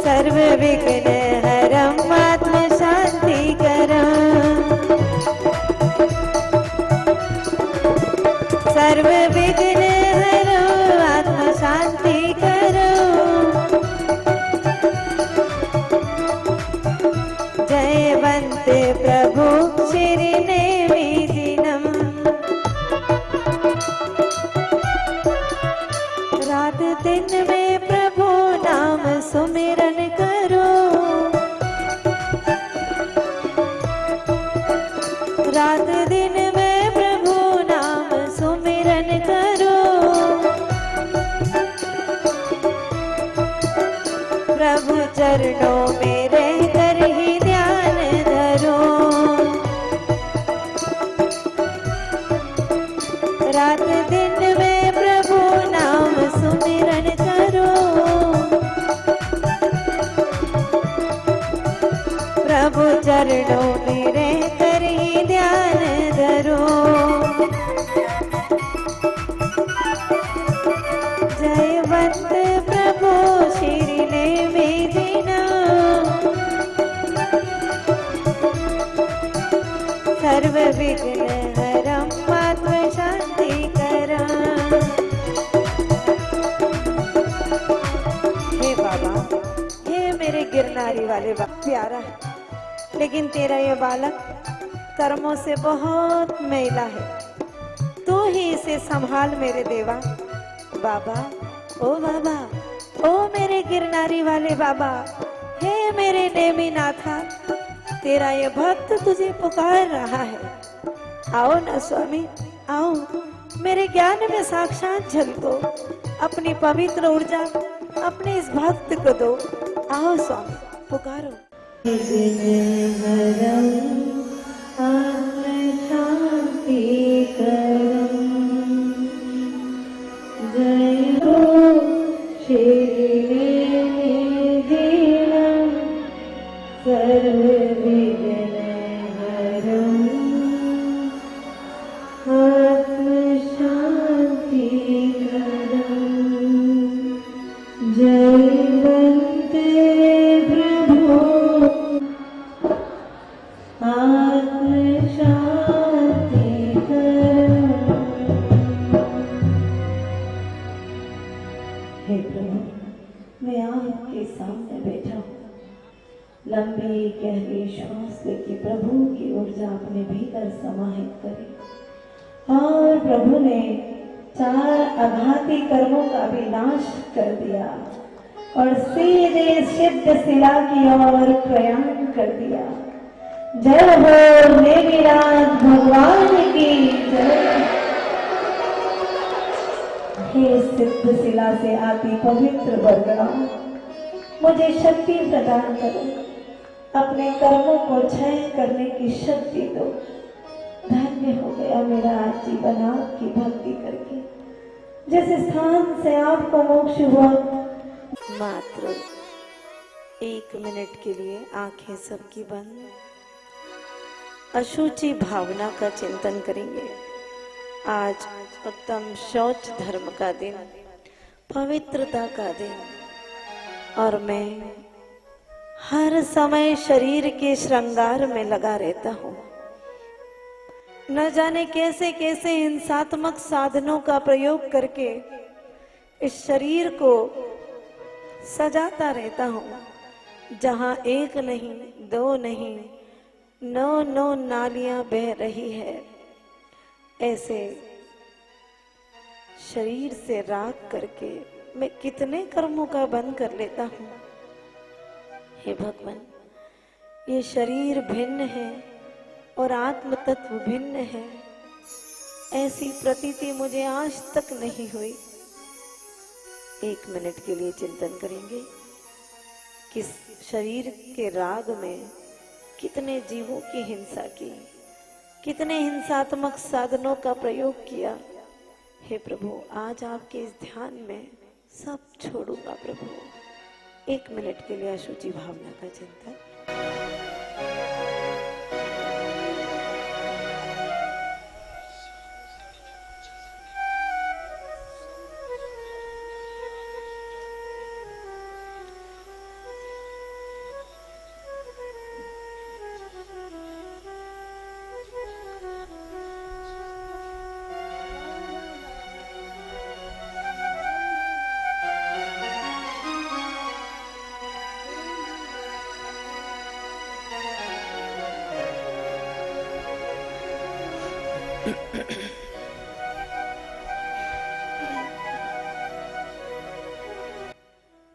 सर्व विघ्न हरम आत्म शांति करम, सर्व विघ्न हरम आत्म शांति करम। जयवंत प्रभु श्री नेमि दिनम। रात दिन में प्रभु नाम सुमिरन करो, रात दिन में प्रभु नाम सुमिरन करो। प्रभु चरणों में रहकर ही ध्यान धरो, रात दिन में प्रभु नाम सुमिरन करो। प्रभु चरणों में रहकर ही ध्यान धरो। जयवंत प्रभु श्री नेमि सर्व विघ्न हरम आत्म शांति करम। हे बाबा, हे मेरे गिरनारी वाले बाबा, प्यारा है लेकिन तेरा ये बालक कर्मों से बहुत मैला है। तू ही इसे संभाल मेरे देवा। बाबा, ओ बाबा, ओ मेरे गिरनारी वाले बाबा, हे मेरे नेमि नाथा, तेरा ये भक्त तुझे पुकार रहा है। आओ ना स्वामी, आओ, मेरे ज्ञान में साक्षात झलको। अपनी पवित्र ऊर्जा अपने इस भक्त को दो। आओ स्वामी, पुकारो। जय हो श्री सर्व विघ्न हरम आत्म शांति करम। जयवंत प्रभु आत्म शांति करम। हे प्रभु, मैं आपके सामने बैठा हूँ। लंबी गहरी श्वास लेके प्रभु की ऊर्जा अपने भीतर समाहित करें। और प्रभु ने 4 आघाती कर्मों का भी नाश कर दिया और सीधे सिद्ध शिला की ओर प्रयाण कर दिया। जय हो नेमिनाथ भगवान की जय। हे सिद्ध शिला से आती पवित्र बरगड़ा, मुझे शक्ति प्रदान करो। अपने कर्मों को क्षय करने की शक्ति दो। धन्य हो गया मेरा आज जीवन आपकी भक्ति करके। जिस स्थान से आपको मोक्ष हुआ। मात्र 1 मिनट के लिए आंखें सबकी बंद, अशुचि भावना का चिंतन करेंगे। आज उत्तम शौच धर्म का दिन, पवित्रता का दिन, और मैं हर समय शरीर के श्रृंगार में लगा रहता हूँ। न जाने कैसे कैसे हिंसात्मक साधनों का प्रयोग करके इस शरीर को सजाता रहता हूँ। जहाँ 1 नहीं, 2 नहीं, 9 नालियां बह रही है। ऐसे शरीर से राग करके मैं कितने कर्मों का बंद कर लेता हूँ। हे भगवान, ये शरीर भिन्न है और आत्म तत्व भिन्न है। ऐसी प्रतीति मुझे आज तक नहीं हुई। 1 मिनट के लिए चिंतन करेंगे कि शरीर के राग में कितने जीवों की हिंसा की, कितने हिंसात्मक साधनों का प्रयोग किया। हे प्रभु, आज आपके इस ध्यान में सब छोड़ूंगा प्रभु। 1 मिनट के लिए अशुचि भावना का चिंतन।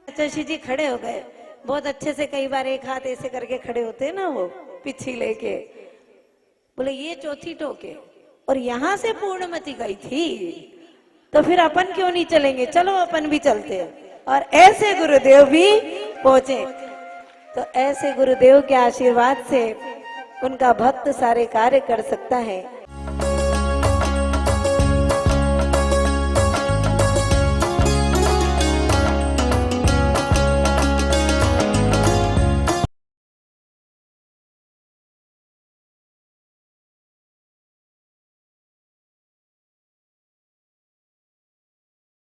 चर्ची जी खड़े हो गए बहुत अच्छे से। कई बार एक हाथ ऐसे करके खड़े होते हैं ना, वो पिछी लेके। बोले ये चौथी टोके और यहां से पूर्णमति गई थी, तो फिर अपन क्यों नहीं चलेंगे? चलो अपन भी चलते हैं। और ऐसे गुरुदेव भी पहुंचे। तो ऐसे गुरुदेव के आशीर्वाद से उनका भक्त सारे कार्य कर सकता है।